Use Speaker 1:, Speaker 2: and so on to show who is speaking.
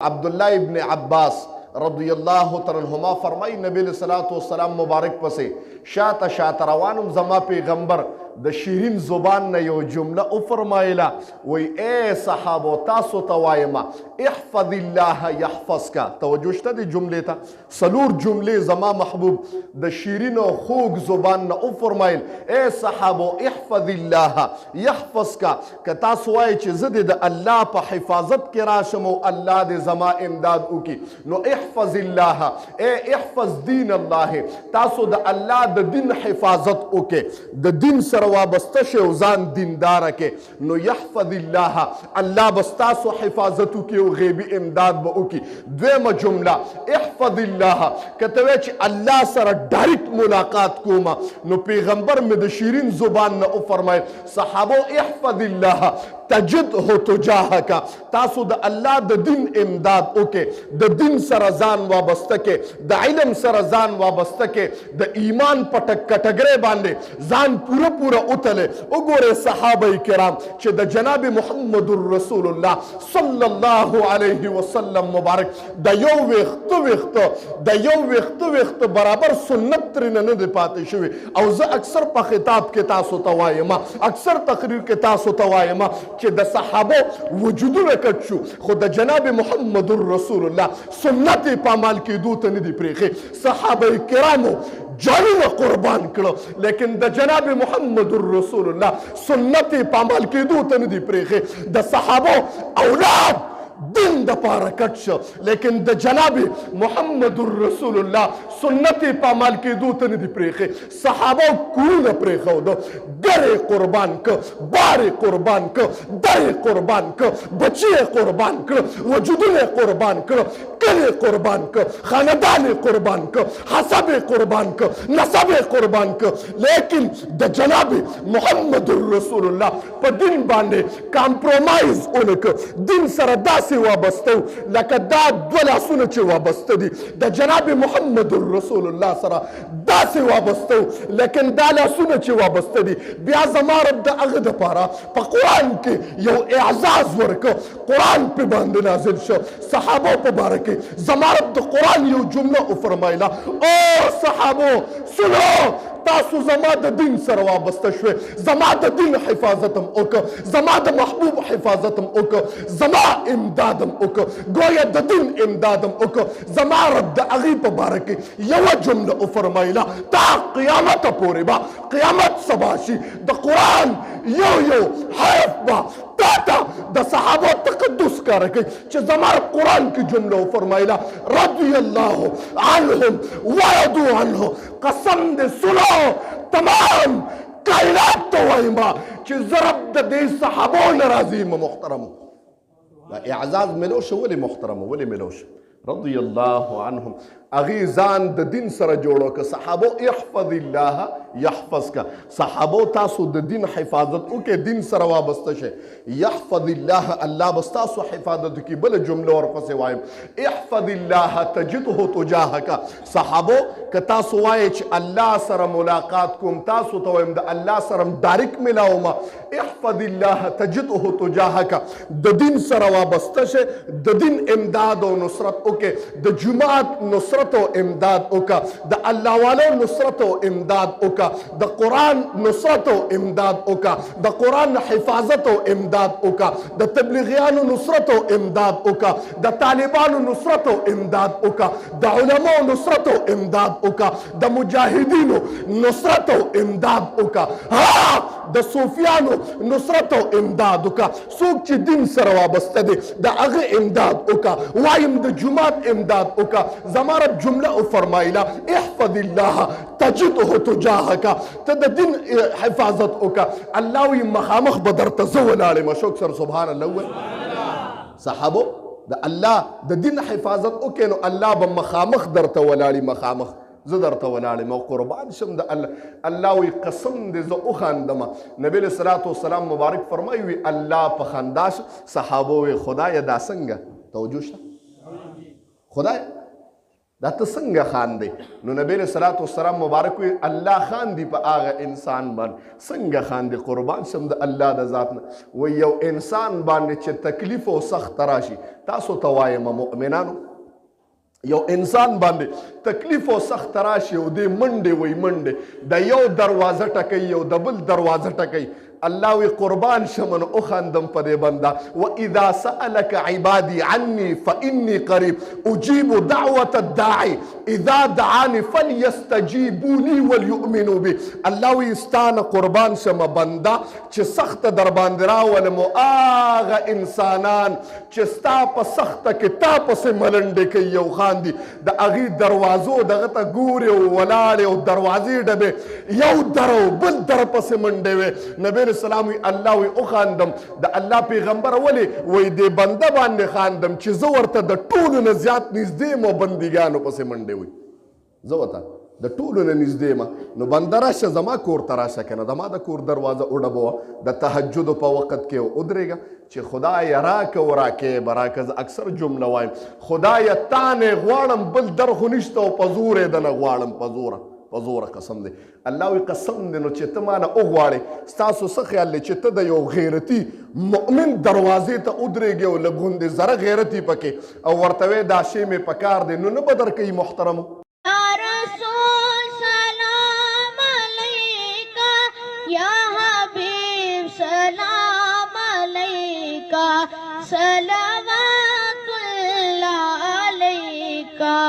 Speaker 1: عبداللہ ابن عباس رضی اللہ عنہما فرمائی نبی علیہ الصلوۃ والسلام مبارک پسے شاته شاته روانم زما پیغمبر د شیرین زبان نه یو جمله او فرمایله وی اے صحابو تاسو ته وایم احفظ الله يحفظك توجه شته د جملې ته سلور جملې زما محبوب د شیرین او خوږ زبان نه او فرمایل اے صحابو احفظ الله يحفظك که تاسو وایي چې زه د الله په حفاظت کې راشم او الله د زما امداد وکي نو احفظ الله اے احفظ دین الله تاسو د الله د دین حفاظت وکي د دین سره وابسته شي او ځان دیندار کې نو يحفظ الله الله بس تاسو حفاظت وکي او غیبی امداد به وکي دویمه جمله احفظ الله کته وی چې الله سره ډایرکټ ملاقات کوم نو پیغمبر مې د شیرین زبان نه او فرمایل صحابو احفظ الله تجده تجاهک تاسو د الله د دین امداد وکي د دین سره ځان وابسته کې د علم سره ځان وابسته کې د ایمان په کټګری باندې ځان پوره اوتله وګوره صحابه کرام چې د جناب محمد رسول الله صلی الله علیه وسلم مبارک د یو وخت برابر سنت ترنه نه دی پاتې شوی او زه اکثر په خطاب کې تاسو ته وایم اکثر تقریر کې تاسو ته وایم چې د صحابه وجودونه کټ شو خو د جناب محمد رسول الله سنت په عمل کې دوت نه دی پرېخي صحابه کرامو جانونه قربان کړو لیکن د جناب محمد رسول الله سنت په عمل کې دوت نه دی پرېخي د صحابه اولاد دین د پاره کټ شو لیکن د جناب محمد رسول الله سنت په عمل کې دوت نه دی پرېخي صحابه کورونه پرېښود ګرې قربان ک بارې قربان ک درې قربان ک بچې قربان کړ وجودونه قربان کړ کلی قربان ک خاندان قربان ک حسب قربان ک نسب قربان ک لیکن د جناب محمد رسول الله په دین باندې کمپرومایز اونک دین سره داسې وابسته لکه دا دوه لاسونه چې وابسته دي د جناب محمد رسول الله سره داسې وابسته لیکن دا لاسونه چې وابسته دي بیا زما رب د هغه دپاره په قرآن کې یو اعزاز ورکه قرآن په باندې نازل شو صحابه په باره کې زما رب د قرآن یو جمله وفرمایله او صحابو سنو تاسو زما د دین سره وابسته شوې زما د دین حفاظتم وکړه زما د محبوب حفاظتم وکړه زما امدادم وکړه گویا د دین امدادم وکړه زما رب د هغې په باره کې یوه جمله وفرمایله تا قیامت پورې به قیامت سبا شي د قرآن یو حرف به تا ته د صحابه تقدس کاره کوي چې زما قرآن کې جمله وفرمایله رضی الله عنهم ورضوا عنه قسم دې سنو تمام کائنات ته وایم چې زه رب د دې صحابو نه راضي یم محترمو دا اعزاز ملو شو ولې محترمو ولې ملو شو رضی الله عنهم اغي ځان د دین سره جوړو که صحابو احفظ الله يحفظك صحابو تاسو د دین حفاظت وکړئ دین سره وابسته شئ يحفظ الله الله بس تاسو حفاظت وکړي بله جمله ورپسې وایم احفظ الله تجده تجاهك صحابو که تاسو وایئ چې الله سره ملاقات کوم تاسو ته وایم د الله سره ډایرکټ ملاوم احفظ الله تجده تجاهك د دین سره وابسته شئ د دین امداد او نصرت وکړئ د جماعت نصرت او امداد وکا د الله والو نصرت او امداد وکا د قرآن نصرت او امداد وکا د قرآن حفاظت او امداد وکا د تبلیغیانو نصرت او امداد وکا د طالبانو نصرت او امداد وکا د علماء نصرت او امداد وکا د مجاهدینو نصرت او امداد وکا د صوفیانو نصرت او امداد وکا څوک چې دین سره وابسته دي د هغه امداد وکا وایم د جماعت امداد وکا زما رب جمله او فرمایله احفظ الله تجده تجاهك ته د دین حفاظت وکا الله وی مخامخ به درته زه ولاړم اشوک سر سبحان الله صحابو د الله د دین حفاظت وکړي نو الله به مخامخ درته ولاړي مخامخ زه درته ولاړم او قربان شم د الله وی قسم دې زه وخاندم نبی علیه الصلوۃ والسلام مبارک فرمایي وی الله په خنداش صحابه وی خدای دا څنګه توجه شته خدای دا ته څنګه خاندې؟ نو نبی علیه صلات وسلام مبارک وي الله خاندي په هغه انسان باندې. څنګه خاندي؟ قربان شم د الله د ذات نه. وایي یو انسان باندې چې تکلیف او سخت راشي، تاسو ته وایم مؤمنانو، یو انسان باندې تکلیف او سخت راشي او دې منډې وایي منډې، د یو دروازه ټکوي او د بل دروازه ټکوي، الله وی قربان شمن او خندم په دې بنده. واذا سالك عبادي عني فاني قريب اجيب دعوه الداعي اذا دعاني فليستجيبوا لي وليؤمنوا بي. الله وی استانه قربان شم بنده چې سخت در باندې راولم هغه انسانان چې ستا په سخته کې تا پسې ملنډې کوي او خاندي، د هغې دروازو دغه ته ګورې او ولاړې او دروازې ډبې یو در او بل در پسې منډې وې. نبی السلام وی الله وی او خاندم. د الله پیغمبر ولې وی دې بنده باندې خاندم چې زه ورته د ټولو نه زیات نږدې یم او بندګانو پسې منډې وي، زه ورته د ټولو نه نږدې یم. نو بنده راشه زما کور ته راشه که نه، زما د کور دروازه وډبوه، د تهجدو په وخت کې ودرېږه چې خدایه راکه و راکې به راکه. زه اکثر جمله وایم خدایه تا نه غواړم بل در خو نشته او په زور یې دنه غواړم، په زوره په زوره قسم دی. الله وی قسم دی نو چې ته مانه وغواړې، ستاسو څه خیال دی چې ته د یو غیرتي مؤمن دروازې ته ودرېږې او لږ غوندې زره غیرت یې پکې او ورته وې دا شی مې په کار دی، نو نه به درکوي محترمو؟